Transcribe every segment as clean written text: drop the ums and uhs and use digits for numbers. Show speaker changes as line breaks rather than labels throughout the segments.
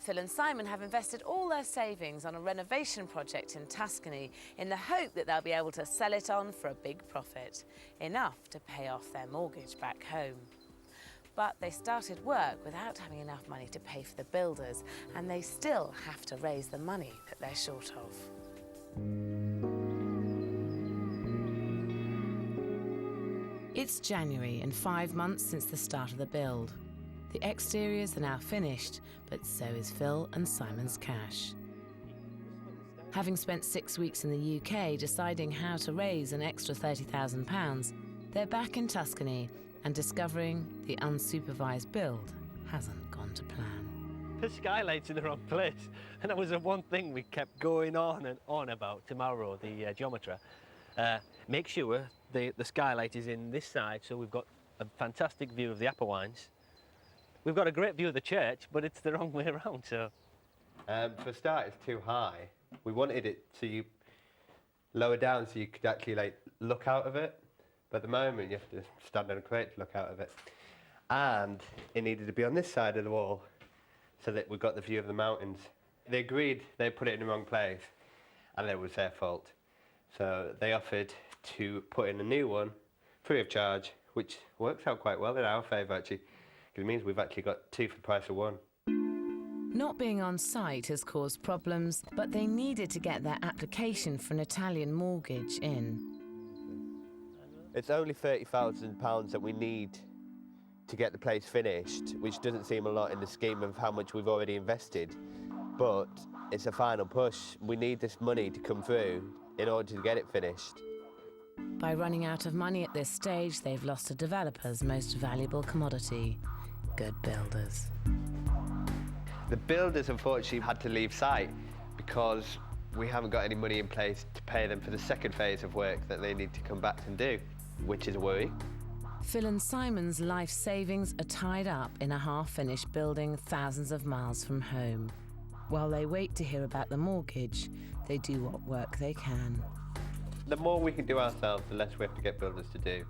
Phil and Simon have invested all their savings on a renovation project in Tuscany in the hope that they'll be able to sell it on for a big profit, enough to pay off their mortgage back home. But they started work without having enough money to pay for the builders, and they still have to raise the money that they're short of. It's January and 5 months since the start of the build. The exteriors are now finished, but so is Phil and Simon's cash. Having spent 6 weeks in the UK deciding how to raise an extra £30,000, they're back in Tuscany and discovering the unsupervised build hasn't gone to plan.
The skylight's in the wrong place, and that was the one thing we kept going on and on about to Mauro, the geometer. Make sure the skylight is in this side, so we've got a fantastic view of the Apennines. We've got a great view of the church, but it's the wrong way around, so...
For a start, it's too high. We wanted it so you lower down so you could actually like look out of it. But at the moment, you have to stand on a crate to look out of it. And it needed to be on this side of the wall so that we got the view of the mountains. They agreed they put it in the wrong place, and it was their fault. So they offered to put in a new one, free of charge, which works out quite well in our favour, actually. Because it means we've actually got two for the price of one.
Not being on site has caused problems, but they needed to get their application for an Italian mortgage in.
It's only £30,000 that we need to get the place finished, which doesn't seem a lot in the scheme of how much we've already invested. But it's a final push. We need this money to come through in order to get it finished.
By running out of money at this stage, they've lost a developer's most valuable commodity, good builders.
The builders, unfortunately, had to leave site because we haven't got any money in place to pay them for the second phase of work that they need to come back and do, which is a worry.
Phil and Simon's life savings are tied up in a half-finished building thousands of miles from home. While they wait to hear about the mortgage, they do what work they can.
The more we can do ourselves, the less we have to get builders to do.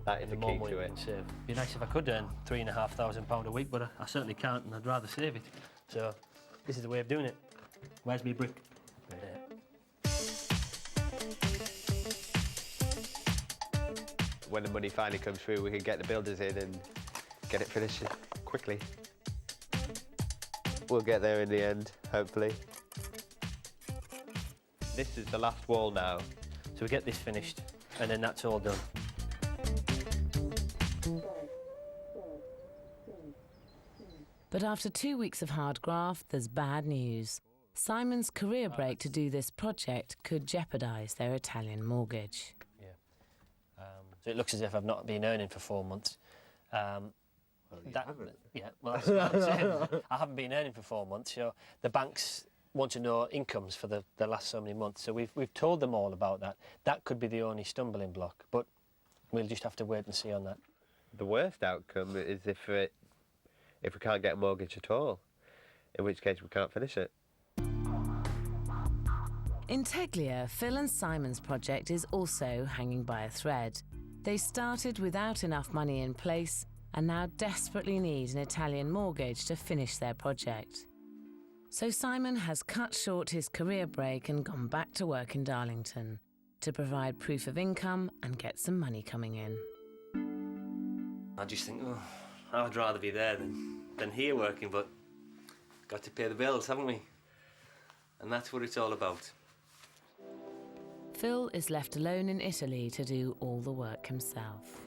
That is the key to it.
It'd be nice if I could earn £3,500 a week, but I certainly can't, and I'd rather save it. So this is the way of doing it. Where's me brick?
When the money finally comes through, we can get the builders in and get it finished quickly. We'll get there in the end, hopefully. This is the last wall now.
So we get this finished, and then that's all done.
But after 2 weeks of hard graft, there's bad news. Simon's career break to do this project could jeopardise their Italian mortgage.
So it looks as if I've not been earning for 4 months.
Well,
that's what I'm saying. I haven't been earning for 4 months, so the banks want to know incomes for the last so many months. So we've told them all about that. That could be the only stumbling block, but we'll just have to wait and see on that.
The worst outcome is if we can't get a mortgage at all, in which case we can't finish it.
In Teglia, Phil and Simon's project is also hanging by a thread. They started without enough money in place and now desperately need an Italian mortgage to finish their project. So Simon has cut short his career break and gone back to work in Darlington to provide proof of income and get some money coming in.
I just think, I'd rather be there than here working, but got to pay the bills, haven't we? And that's what it's all about.
Phil is left alone in Italy to do all the work himself.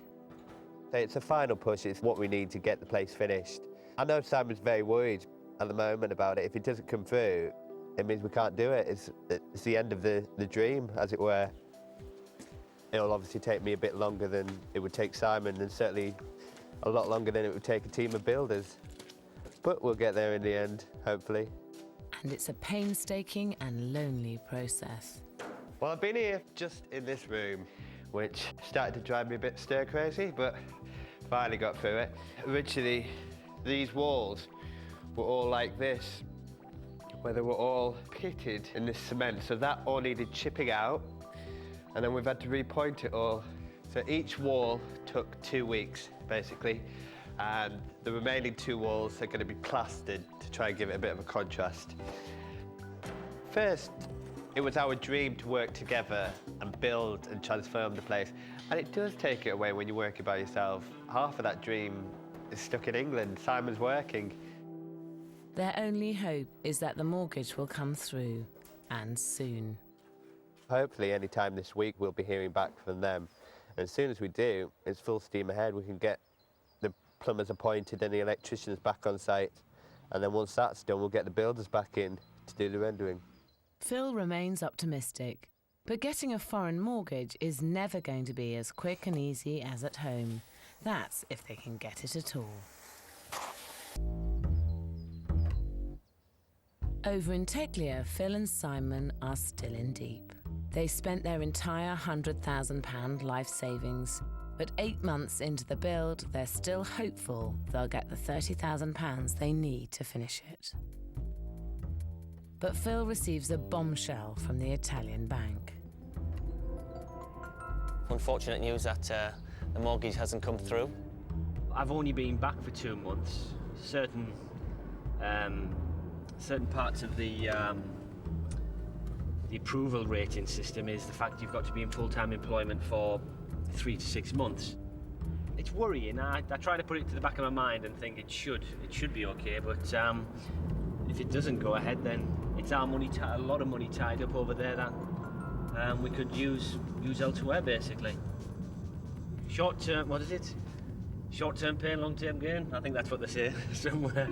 It's a final push. It's what we need to get the place finished. I know Simon's very worried at the moment about it. If it doesn't come through, it means we can't do it. It's the end of the dream, as it were. It'll obviously take me a bit longer than it would take Simon, and certainly a lot longer than it would take a team of builders. But we'll get there in the end, hopefully.
And it's a painstaking and lonely process.
Well, I've been here just in this room, which started to drive me a bit stir-crazy, but finally got through it. Originally, these walls were all like this, where they were all pitted in this cement, so that all needed chipping out, and then we've had to repoint it all. So each wall took 2 weeks, basically, and the remaining 2 walls are going to be plastered to try and give it a bit of a contrast. First, it was our dream to work together and build and transform the place, and it does take it away when you're working by yourself. Half of that dream is stuck in England. Simon's working.
Their only hope is that the mortgage will come through, and soon.
Hopefully any time this week we'll be hearing back from them. And as soon as we do, it's full steam ahead. We can get the plumbers appointed and the electricians back on site. And then once that's done, we'll get the builders back in to do the rendering.
Phil remains optimistic, but getting a foreign mortgage is never going to be as quick and easy as at home. That's if they can get it at all. Over in Teglia, Phil and Simon are still in deep. They spent their entire £100,000 life savings, but 8 months into the build, they're still hopeful they'll get the £30,000 they need to finish it. But Phil receives a bombshell from the Italian bank.
Unfortunate news that the mortgage hasn't come through.
I've only been back for 2 months. Certain parts of the approval rating system is the fact you've got to be in full-time employment for 3 to 6 months. It's worrying. I try to put it to the back of my mind and think it should be okay, but if it doesn't go ahead, then it's our money, a lot of money tied up over there that we could use elsewhere, basically. Short-term, what is it? Short-term pain, long-term gain? I think that's what they say somewhere.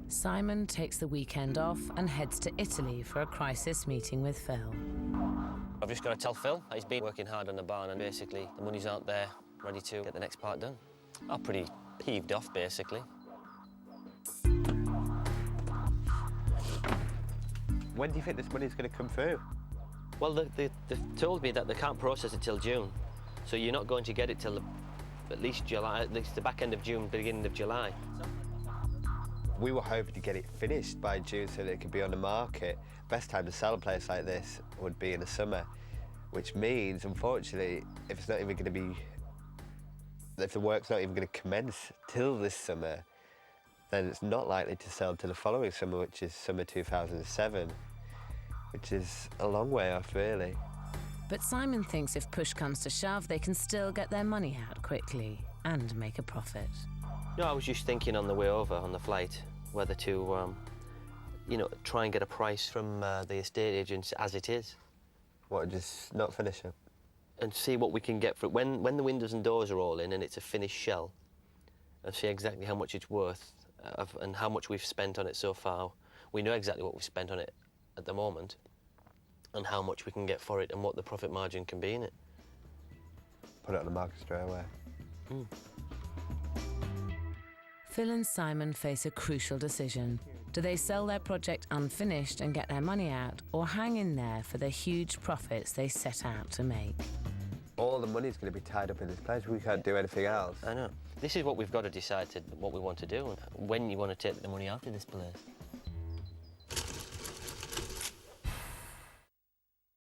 Simon takes the weekend off and heads to Italy for a crisis meeting with Phil.
I've just got to tell Phil that he's been working hard on the barn and basically the money's out there ready to get the next part done. I'm pretty peeved off, basically.
When do you think this money's going to come through?
Well, they've told me that they can't process it till June, so you're not going to get it till at least July, at least the back end of June, beginning of July.
We were hoping to get it finished by June so that it could be on the market. Best time to sell a place like this would be in the summer, which means, unfortunately, if it's not even going to be, if the work's not even going to commence till this summer, then it's not likely to sell till the following summer, which is summer 2007, which is a long way off, really.
But Simon thinks if push comes to shove, they can still get their money out quickly and make a profit.
No, I was just thinking on the way over, on the flight, whether to, try and get a price from the estate agents as it is.
What, just not finish it?
And see what we can get for it. When the windows and doors are all in and it's a finished shell, and see exactly how much it's worth and how much we've spent on it so far. We know exactly what we've spent on it at the moment and how much we can get for it and what the profit margin can be in it.
Put it on the market straight away.
Phil and Simon face a crucial decision. Do they sell their project unfinished and get their money out, or hang in there for the huge profits they set out to make?
All the money's going to be tied up in this place. We can't do anything else.
I know. This is what we've got to decide what we want to do and when you want to take the money out of this place.